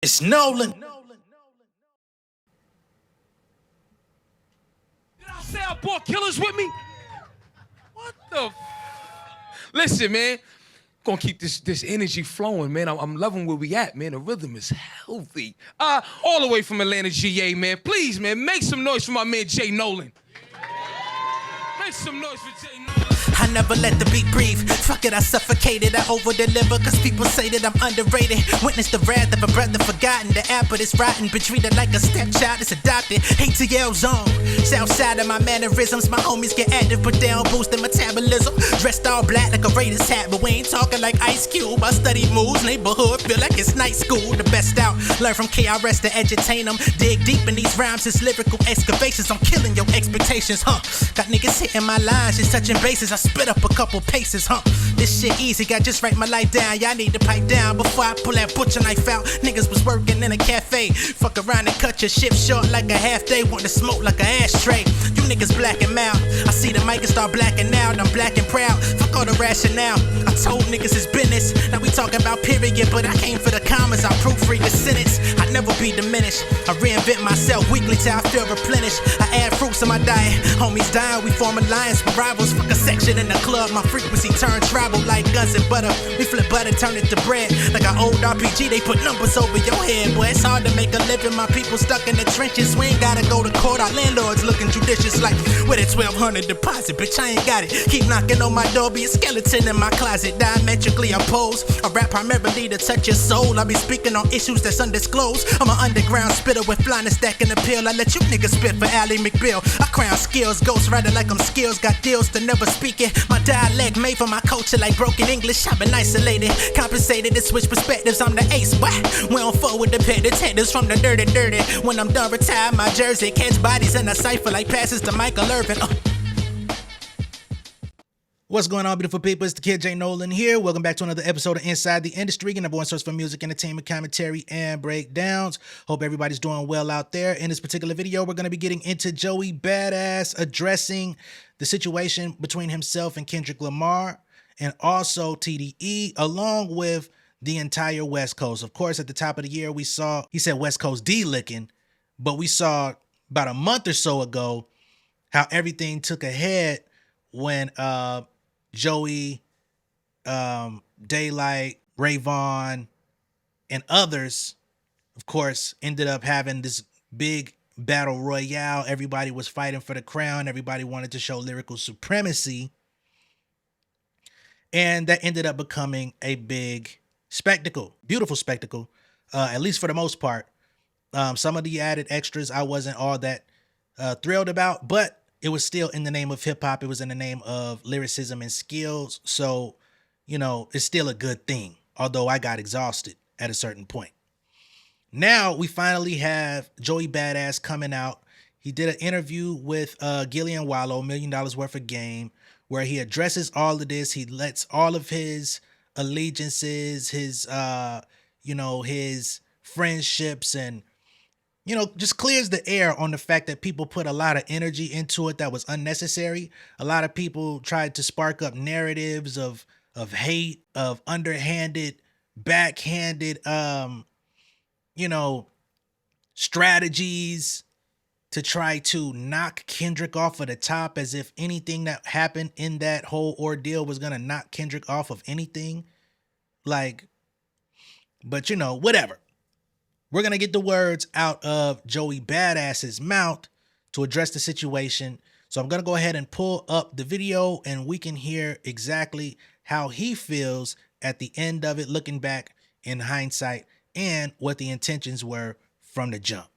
It's Nolan. Did I say I brought killers with me? What the? Listen, man. Gonna keep this energy flowing, man. I'm loving where we at, man. The rhythm is healthy. All the way from Atlanta, GA, man. Please, man, make some noise for my man J Nolan. Make some noise for J Nolan. I never let the beat breathe. Fuck it, I suffocated. I over-deliver, cause people say that I'm underrated. Witness the wrath of a brother forgotten. The apple is rotten, but treated like a stepchild is adopted. ATL zone. Southside of my mannerisms. My homies get active, but they don't boost their metabolism. Dressed all black like a Raiders hat, but we ain't talking like Ice Cube. I study moves, neighborhood, feel like it's night school. The best out, learn from KRS to edutain them. Dig deep in these rhymes, it's lyrical excavations. I'm killing your expectations, huh? Got niggas hitting my lines, just touching bases. I spit up a couple paces, huh? This shit easy, got just write my life down. Y'all need to pipe down before I pull that butcher knife out. Niggas was working in a cafe. Fuck around and cut your shift short like a half day. Want to smoke like an ashtray. You niggas black and mild. I see the mic and start blacking out. I'm black and proud. Fuck all the rationale. I told niggas it's business. Now we talking about period, but I came for the commas. I proofread the sentence. I never be diminished. I reinvent myself weekly till I feel replenished. I add fruits to my diet. Homies dying, we form alliance with rivals. Fuck a section in the club. My frequency turn travel like guns and butter. We flip butter, turn it to bread. Like an old RPG, they put numbers over your head. Boy, it's hard to make a living. My people stuck in the trenches. We ain't gotta go to court. Our landlords looking judicious like, with a 1,200 deposit. Bitch, I ain't got it. Keep knocking on my door. Be a skeleton in my closet. Diametrically opposed. I rap primarily to touch your soul. I be speaking on issues that's undisclosed. I'm an underground spitter with blindness stacking the pill. I let you niggas spit for Ally McBeal. I crown skills. Ghost rider like I'm skills. Got deals to never speak it. My dialect made for my culture like broken English. I've been isolated, compensated to switch perspectives. I'm the ace, what? We don't fuck with the pet detectives from the dirty. When I'm done, retire my jersey. Catch bodies in a cipher like passes to Michael Irvin. What's going on, beautiful people? It's the kid J Nolan here. Welcome back to another episode of Inside the Industry, your number one source for music, entertainment, commentary, and breakdowns. Hope everybody's doing well out there. In this particular video, we're going to be getting into Joey Badass addressing the situation between himself and Kendrick Lamar, and also TDE, along with the entire West Coast. Of course, at the top of the year, we saw, he said West Coast D-licking, but we saw about a month or so ago how everything took a head when Joey, Daylight, Rayvon, and others, of course, ended up having this big battle royale. Everybody was fighting for the crown. Everybody wanted to show lyrical supremacy. And that ended up becoming a big spectacle, beautiful spectacle, at least for the most part. Some of the added extras I wasn't all that thrilled about, but it was still in the name of hip hop. It was in the name of lyricism and skills. So, you know, it's still a good thing, although I got exhausted at a certain point. Now we finally have Joey Badass coming out. He did an interview with Gillian Wallow, $1 Million Worth of Game, where he addresses all of this. He lets all of his allegiances, his, his friendships and, just clears the air on the fact that people put a lot of energy into it that was unnecessary. A lot of people tried to spark up narratives of hate, of underhanded, backhanded, strategies to try to knock Kendrick off of the top, as if anything that happened in that whole ordeal was going to knock Kendrick off of anything. But whatever. We're going to get the words out of Joey Badass's mouth to address the situation. So I'm going to go ahead and pull up the video and we can hear exactly how he feels at the end of it, looking back in hindsight, and what the intentions were from the jump.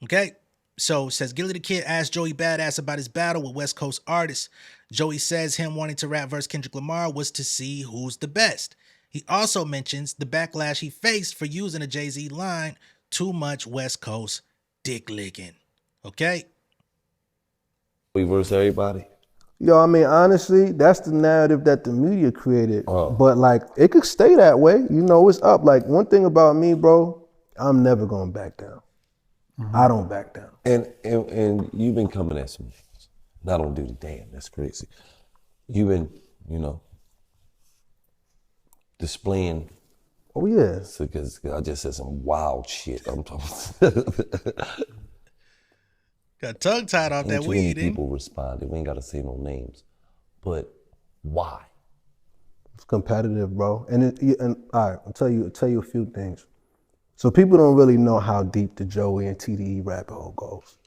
Okay? So it says, Gilly the Kid asked Joey Badass about his battle with West Coast artists. Joey says him wanting to rap versus Kendrick Lamar was to see who's the best. He also mentions the backlash he faced for using a Jay-Z line, too much West Coast dick licking. Okay? We versus everybody. Yo, I mean, honestly, that's the narrative that the media created. But it could stay that way. It's up. One thing about me, bro, I'm never gonna back down. Mm-hmm. I don't back down. And you've been coming at some, I don't do the damn, that's crazy. You've been, displaying Oh yeah. Because I just said some wild shit. I'm talking. Got tongue tied off that Ain't too many weed. people responded. We ain't got to say no names, but why? It's competitive, bro. And all right, I'll tell you a few things. So people don't really know how deep the Joey and TDE rabbit hole goes.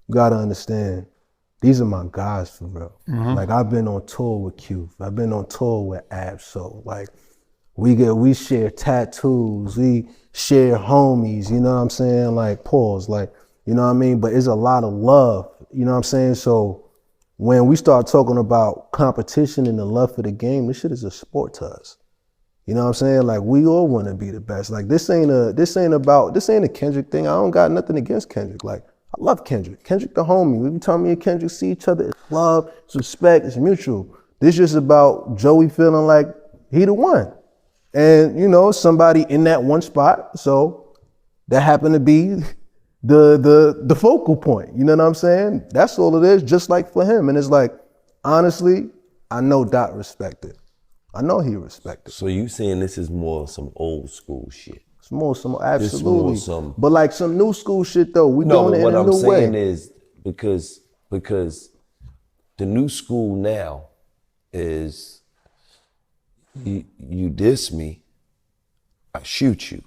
You gotta understand, these are my guys for real. Like I've been on tour with Q. I've been on tour with Absol. Like we share tattoos, we share homies, you know what I'm saying? Like pause, like, you know what I mean? But it's a lot of love, you know what I'm saying? So when we start talking about competition and the love for the game, this shit is a sport to us. You know what I'm saying? Like we all want to be the best. Like this ain't a Kendrick thing. I don't got nothing against Kendrick. Like I love Kendrick. Kendrick the homie. Every time me and Kendrick see each other, it's love, it's respect, it's mutual. This just about Joey feeling like he the one. And you know, somebody in that one spot. So that happened to be the focal point. You know what I'm saying? That's all it is, just like for him. And it's like, honestly, I know Dot respected. I know he respected. So you saying this is more some old school shit? It's more some absolutely. Some, but like some new school shit though. We no, doing it what in a I'm new saying way. is because the new school now is you diss me, I shoot you,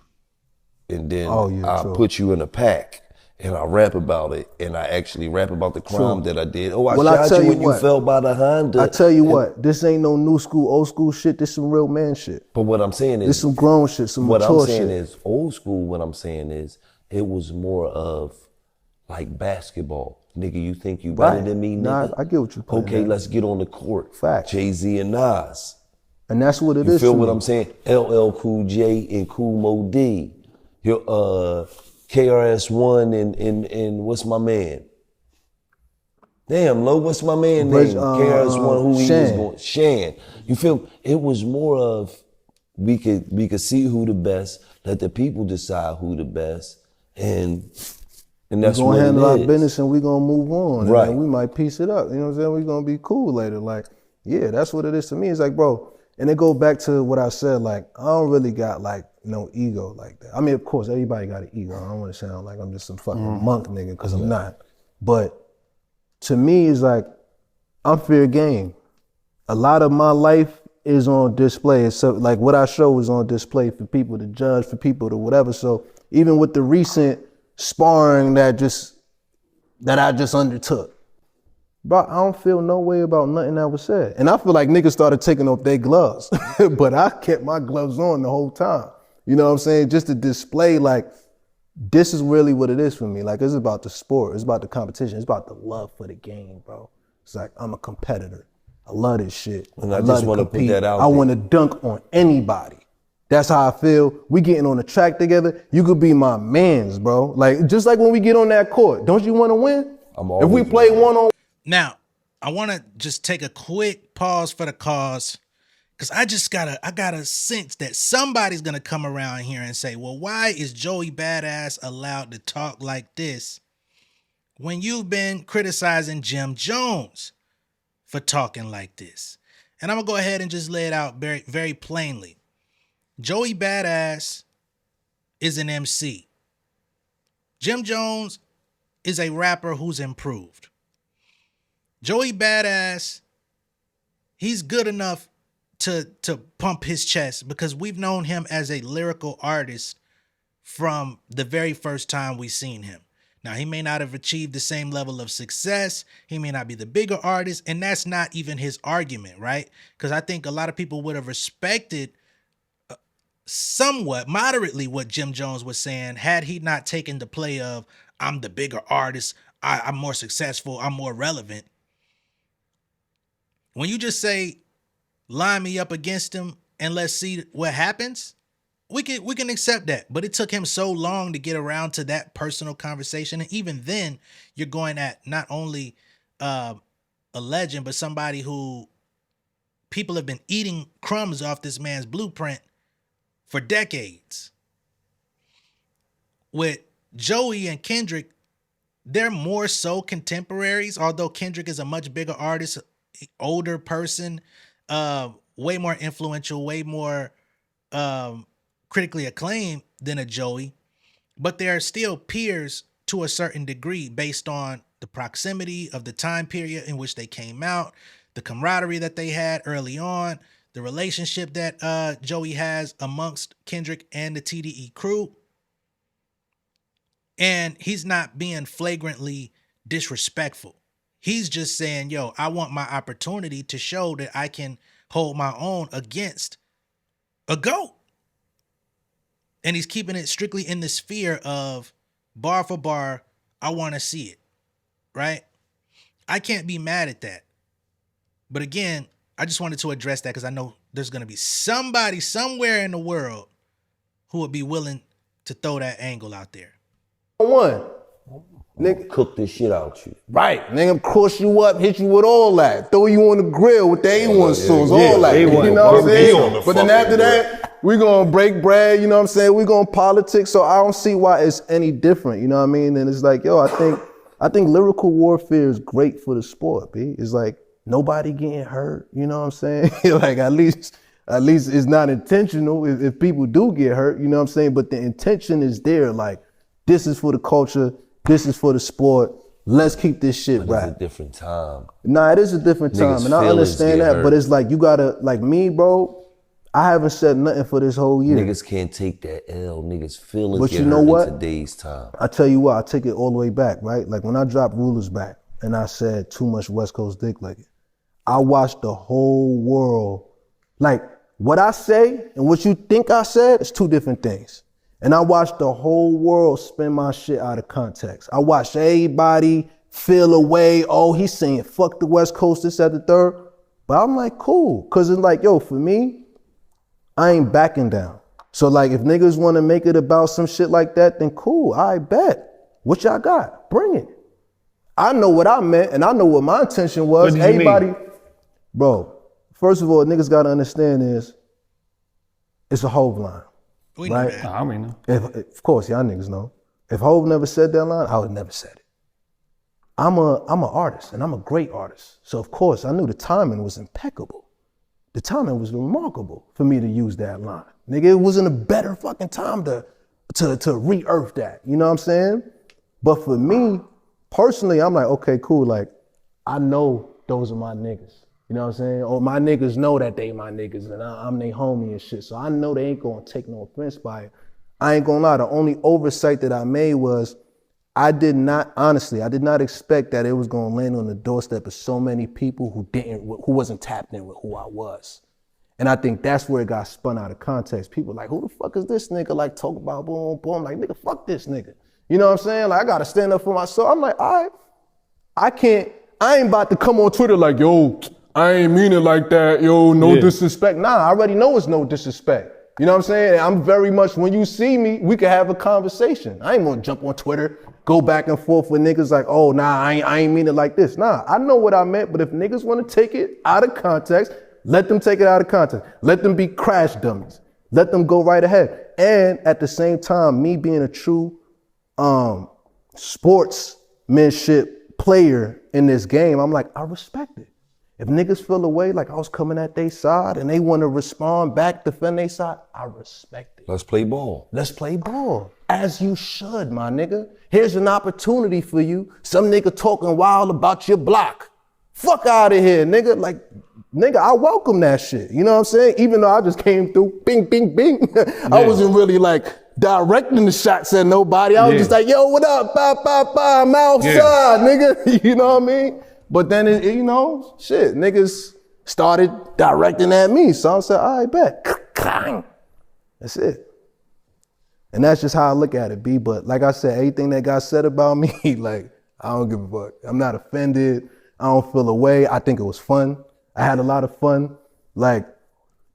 and then I put you in a pack. And I rap about it, and I actually rap about the crime that I did. Oh, I shot you when you fell by the Honda. I tell you what, this ain't no new school, old school shit. This some real man shit. But what I'm saying is, this some grown shit, some mature shit. What I'm saying is, old school. What I'm saying is, it was more of like basketball. Nigga, you think you better than me, nigga? Nah, I get what you're saying. Okay, let's get on the court. Fact. Jay-Z and Nas. And that's what it is. You feel what I'm saying? LL Cool J and Kool Moe D. KRS-One and what's my man? Damn, Lo, what's my man name? KRS-One, who he was going? Shan. You feel? It was more of we could see who the best, let the people decide who the best, and that's what it is. We're gonna handle our business and we're gonna move on. Right. And we might piece it up. You know what I'm saying? We're gonna be cool later. Like, yeah, that's what it is to me. It's like, bro, and it goes back to what I said, like, I don't really got like no ego like that. I mean, of course, everybody got an ego. I don't want to sound like I'm just some fucking monk nigga, because I'm not. But to me, it's like, I'm fair game. A lot of my life is on display. So like what I show is on display for people to judge, for people to whatever. So even with the recent sparring that I just undertook, bro, I don't feel no way about nothing that was said. And I feel like niggas started taking off their gloves, but I kept my gloves on the whole time. You know what I'm saying? Just to display, like, this is really what it is for me. Like, it's about the sport. It's about the competition. It's about the love for the game, bro. It's like, I'm a competitor. I love this shit. And I just want to put that out there. I want to dunk on anybody. That's how I feel. We getting on the track together. You could be my mans, bro. Like, just like when we get on that court. Don't you want to win? If we play one-on-one. Now, I want to just take a quick pause for the cause, because I got a sense that somebody's going to come around here and say, well, why is Joey Badass allowed to talk like this when you've been criticizing Jim Jones for talking like this? And I'm going to go ahead and just lay it out very, very plainly. Joey Badass is an MC. Jim Jones is a rapper who's improved. Joey Badass, he's good enough to pump his chest because we've known him as a lyrical artist from the very first time we seen him. Now, he may not have achieved the same level of success. He may not be the bigger artist, and that's not even his argument, right? Because I think a lot of people would have respected somewhat, moderately, what Jim Jones was saying had he not taken the play of, I'm the bigger artist, I'm more successful, I'm more relevant. When you just say, line me up against him and let's see what happens, we can accept that. But it took him so long to get around to that personal conversation. And even then, you're going at not only a legend, but somebody who people have been eating crumbs off this man's blueprint for decades. With Joey and Kendrick, they're more so contemporaries, although Kendrick is a much bigger artist, older person, way more influential, way more critically acclaimed than a Joey, but they're still peers to a certain degree based on the proximity of the time period in which they came out, the camaraderie that they had early on, the relationship that Joey has amongst Kendrick and the TDE crew. And he's not being flagrantly disrespectful. He's just saying, yo, I want my opportunity to show that I can hold my own against a GOAT. And he's keeping it strictly in the sphere of bar for bar, I want to see it, right? I can't be mad at that. But again, I just wanted to address that because I know there's going to be somebody somewhere in the world who would be willing to throw that angle out there. One. Nigga, cook this shit out you. Right. Nigga, cross you up, hit you with all that. Throw you on the grill with the A1 sauce, all that. You know what I'm saying? But then after that, we gonna break bread, you know what I'm saying? We gonna politics, so I don't see why it's any different, you know what I mean? And it's like, yo, I think lyrical warfare is great for the sport, B. It's like nobody getting hurt, you know what I'm saying? Like at least it's not intentional if people do get hurt, you know what I'm saying? But the intention is there, like this is for the culture, this is for the sport. Let's keep this shit right. It's a different time. Nah, it is a different time, and I understand that. But it's like you gotta, like me, bro. I haven't said nothing for this whole year. Niggas can't take that L. Niggas feelings but get you know hurt what? in today's time. I tell you what, I take it all the way back, right? Like when I dropped Rulers back, and I said too much West Coast dick like it. I watched the whole world. Like what I say and what you think I said is two different things. And I watched the whole world spin my shit out of context. I watched everybody feel away. Oh, he's saying fuck the West Coast, this, that, the third. But I'm like, cool. Cause it's like, yo, for me, I ain't backing down. So like if niggas wanna make it about some shit like that, then cool, I bet. What y'all got? Bring it. I know what I meant and I know what my intention was. What did you mean? Bro, first of all, niggas gotta understand is it's a Hove line. We know right? that. I mean, no. Of course, y'all niggas know. If Hove never said that line, I would never said it. I'm an artist, and I'm a great artist. So of course, I knew the timing was impeccable. The timing was remarkable for me to use that line. Nigga, it wasn't a better fucking time to re-earth that. You know what I'm saying? But for me, personally, I'm like, okay, cool. Like, I know those are my niggas. You know what I'm saying? Or my niggas know that they my niggas and I'm they homie and shit. So I know they ain't gonna take no offense by it. I ain't gonna lie, the only oversight that I made was I did not expect that it was gonna land on the doorstep of so many people who wasn't tapped in with who I was. And I think that's where it got spun out of context. People like, who the fuck is this nigga? Like talk about boom, boom. Like nigga, fuck this nigga. You know what I'm saying? Like I gotta stand up for myself. I'm like, all right, I ain't about to come on Twitter like, yo, I ain't mean it like that, yo, no disrespect. Nah, I already know it's no disrespect. You know what I'm saying? I'm very much, when you see me, we can have a conversation. I ain't gonna jump on Twitter, go back and forth with niggas like, oh, nah, I ain't mean it like this. Nah, I know what I meant, but if niggas wanna take it out of context, let them take it out of context. Let them be crash dummies. Let them go right ahead. And at the same time, me being a true sportsmanship player in this game, I'm like, I respect it. If niggas feel away like I was coming at their side and they want to respond back, defend their side, I respect it. Let's play ball. Let's play ball. As you should, my nigga. Here's an opportunity for you. Some nigga talking wild about your block. Fuck out of here, nigga. Like, nigga, I welcome that shit. You know what I'm saying? Even though I just came through, bing, bing, bing. I wasn't really like directing the shots at nobody. I was just like, yo, what up? Bye, bye, bye. I'm outside, nigga. You know what I mean? But then, you know, shit, niggas started directing at me. So I said, all right, bet. That's it. And that's just how I look at it, B. But like I said, everything that got said about me, like, I don't give a fuck. I'm not offended. I don't feel away. I think it was fun. I had a lot of fun. Like,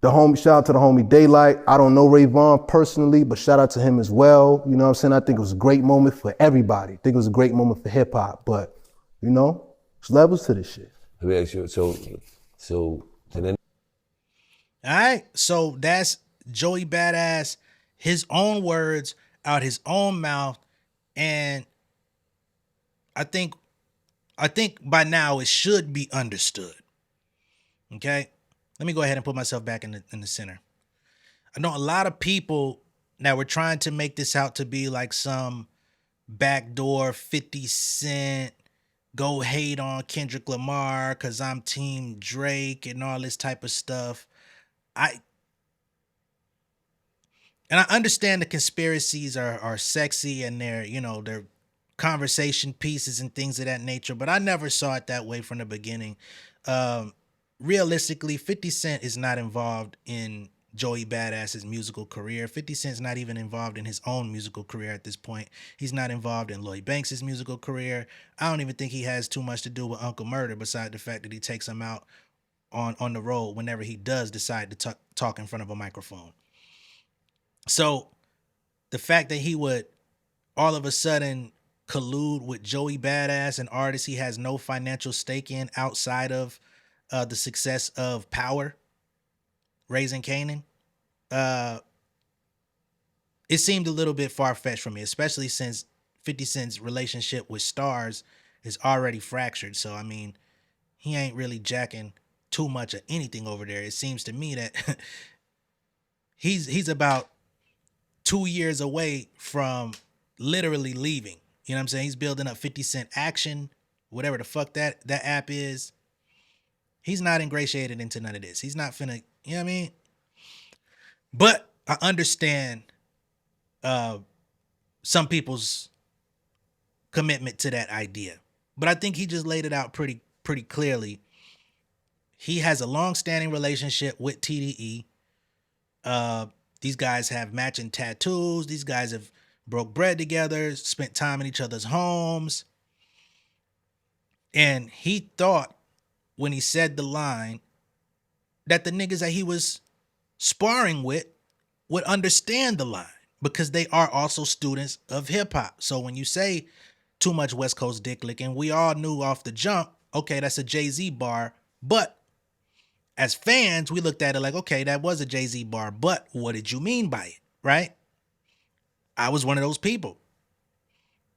shout out to the homie Daylight. I don't know Ray Vaughn personally, but shout out to him as well. You know what I'm saying? I think it was a great moment for everybody. I think it was a great moment for hip hop. But, you know, there's levels to this shit. Let me ask you, so then. All right, so that's Joey Badass, his own words out his own mouth, and I think by now it should be understood. Okay, let me go ahead and put myself back in the center. I know a lot of people Now we're trying to make this out to be like some backdoor 50 Cent, go hate on Kendrick Lamar because I'm Team Drake and all this type of stuff. I understand the conspiracies are sexy and they're conversation pieces and things of that nature, but I never saw it that way from the beginning. Realistically, 50 Cent is not involved in Joey Badass's musical career. 50 Cent's not even involved in his own musical career at this point. He's not involved in Lloyd Banks' musical career. I don't even think he has too much to do with Uncle Murder, beside the fact that he takes him out on the road whenever he does decide to talk in front of a microphone. So the fact that he would all of a sudden collude with Joey Badass, an artist he has no financial stake in outside of the success of Power, Raising Kanan, it seemed a little bit far-fetched for me, especially since 50 Cent's relationship with Stars is already fractured. So, I mean, he ain't really jacking too much of anything over there. It seems to me that he's about 2 years away from literally leaving. You know what I'm saying? He's building up 50 Cent Action, whatever the fuck that app is. He's not ingratiated into none of this. He's not finna, you know what I mean? But I understand some people's commitment to that idea. But I think he just laid it out pretty clearly. He has a long-standing relationship with TDE. These guys have matching tattoos. These guys have broke bread together, spent time in each other's homes. And he thought when he said the line that the niggas that he was sparring with would understand the line, because they are also students of hip hop. So when you say too much West Coast dick licking, we all knew off the jump, okay, that's a Jay-Z bar. But as fans, we looked at it like, okay, that was a Jay-Z bar, but what did you mean by it, right? I was one of those people.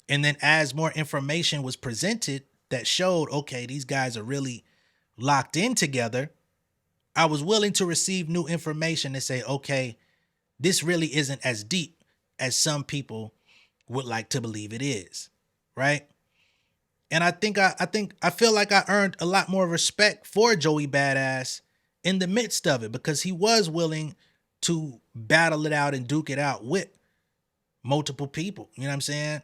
And then as more information was presented that showed, okay, these guys are really locked in together, I was willing to receive new information and say, okay, this really isn't as deep as some people would like to believe it is, right? And I feel like I earned a lot more respect for Joey Badass in the midst of it, because he was willing to battle it out and duke it out with multiple people. You know what I'm saying?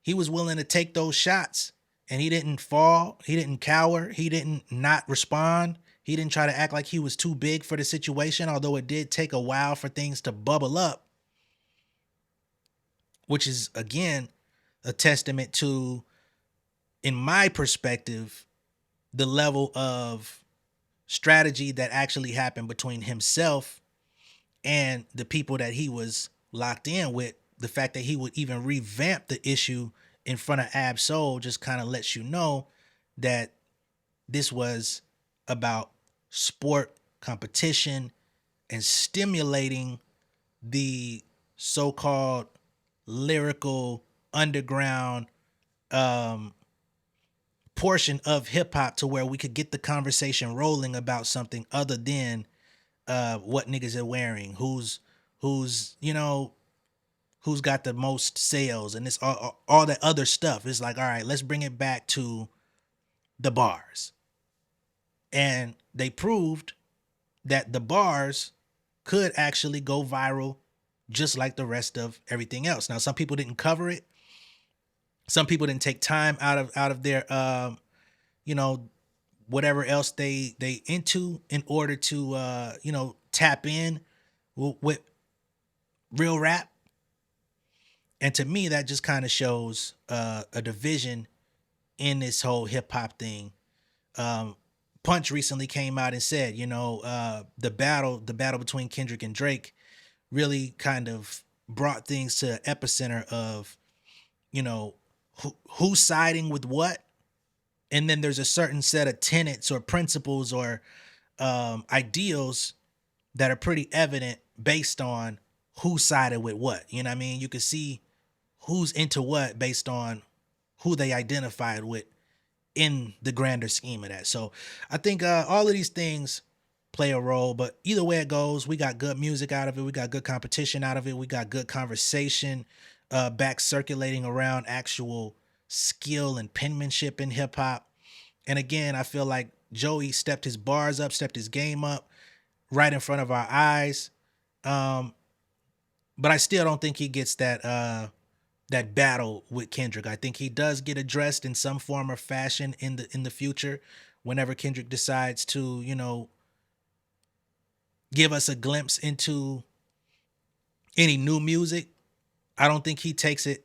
He was willing to take those shots, and he didn't fall. He didn't cower. He didn't not respond. He didn't try to act like he was too big for the situation, although it did take a while for things to bubble up, which is, again, a testament to, in my perspective, the level of strategy that actually happened between himself and the people that he was locked in with. The fact that he would even revamp the issue in front of Ab Soul just kind of lets you know that this was about sport, competition, and stimulating the so-called lyrical underground portion of hip hop, to where we could get the conversation rolling about something other than what niggas are wearing, who's got the most sales, and this all that other stuff. It's like, all right, let's bring it back to the bars. And they proved that the bars could actually go viral just like the rest of everything else. Now, some people didn't cover it. Some people didn't take time out of their whatever else they into in order to tap in with real rap. And to me, that just kind of shows a division in this whole hip hop thing. Punch recently came out and said, the battle between Kendrick and Drake really kind of brought things to an epicenter of, who's siding with what. And then there's a certain set of tenets or principles or ideals that are pretty evident based on who sided with what. You know what I mean? You can see who's into what based on who they identified with in the grander scheme of that. So I think all of these things play a role. But either way it goes, we got good music out of it. We got good competition out of it. We got good conversation back circulating around actual skill and penmanship in hip hop. And again, I feel like Joey stepped his bars up, stepped his game up right in front of our eyes. But I still don't think he gets that battle with Kendrick. I think he does get addressed in some form or fashion in the future, whenever Kendrick decides to, you know, give us a glimpse into any new music. I don't think he takes it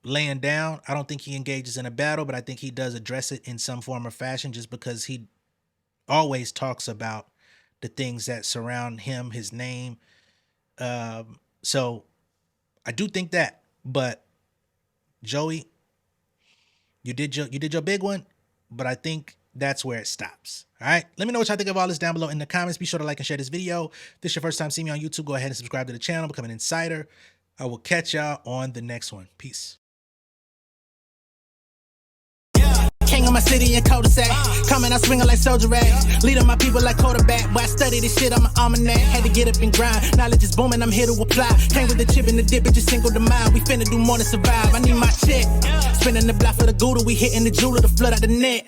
laying down. I don't think he engages in a battle, but I think he does address it in some form or fashion, just because he always talks about the things that surround him, his name. So I do think that, but Joey, you did your big one, but I think that's where it stops. All right. Let me know what y'all think of all this down below in the comments. Be sure to like and share this video. If this is your first time seeing me on YouTube, go ahead and subscribe to the channel, become an insider. I will catch y'all on the next one. Peace. King of my city and cul-de-sac. Coming out swinging like soldier rags. Leading my people like quarterback. Boy, I study this shit, I'm an almanac. Had to get up and grind. Knowledge is booming, I'm here to apply. Came with the chip and the dip, it just single the mile. We finna do more than survive. I need my check. Spinning the block for the Gouda. We hitting the jeweler to flood out the net.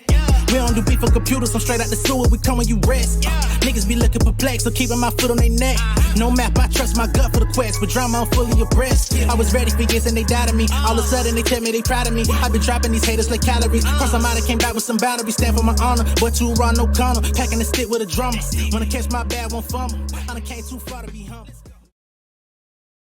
We don't do beef on computers, I'm straight out the sewer. We come when you rest. Niggas be looking perplexed, so keeping my foot on their neck. No map, I trust my gut for the quest. With drama, I'm fully abreast. I was ready for years and they doubted me. All of a sudden they tell me they proud of me. I've been dropping these haters like calories. Cross them out, I came back with some boundaries. Stand for my honor, but too raw, no corner. Packing the stick with a drummer. Wanna catch my bad, won't fumble. I done came too far to be humble.